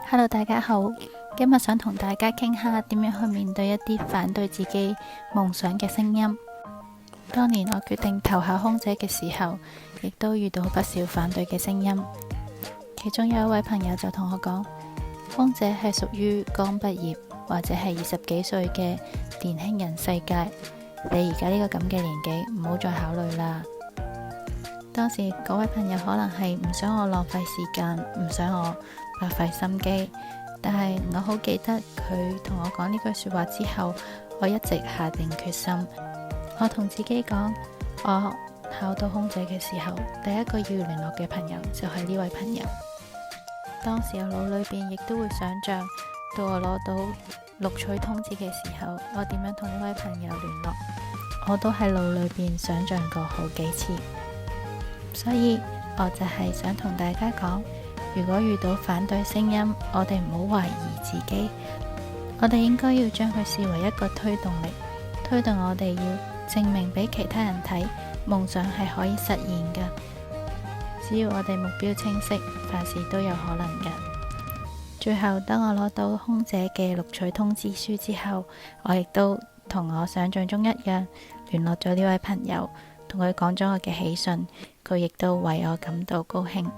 Hello，大家好，今日想同大家傾下點樣去面對一啲反對自己夢想嘅聲音。當年我決定投考空姐嘅時候，亦都遇到不少反對嘅聲音。其中有一位朋友就同我講，空姐係屬於剛畢業或者係20幾歲嘅年輕人世界，你而家呢個咁嘅年紀，唔好再考慮啦。當時嗰位朋友可能係唔想我浪費時間，唔想我白費心機，但係我好記得佢同我講呢句說話之後，我一直下定決心。我同自己講，我考到空姐嘅時候，第一個要聯絡嘅朋友就係呢位朋友。當時我腦裏邊亦都會想象，到我攞到錄取通知嘅時候，我點樣同呢位朋友聯絡，我都喺腦裏邊想象過好幾次。所以我就係想同大家講，如果遇到反對聲音，我哋唔好懷疑自己，我哋應該要將佢視為一個推動力，推動我哋要證明俾其他人睇，夢想係可以實現㗎。只要我哋目標清晰，凡事都有可能㗎。最後，當我攞到空姐嘅錄取通知書之後，我亦都同我想象中一樣，聯絡咗呢位朋友，同佢講咗我嘅喜訊，佢亦都為我感到高興。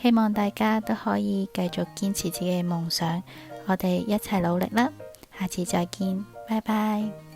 希望大家都可以繼續堅持自己嘅夢想，我哋一齊努力啦！下次再見，拜拜。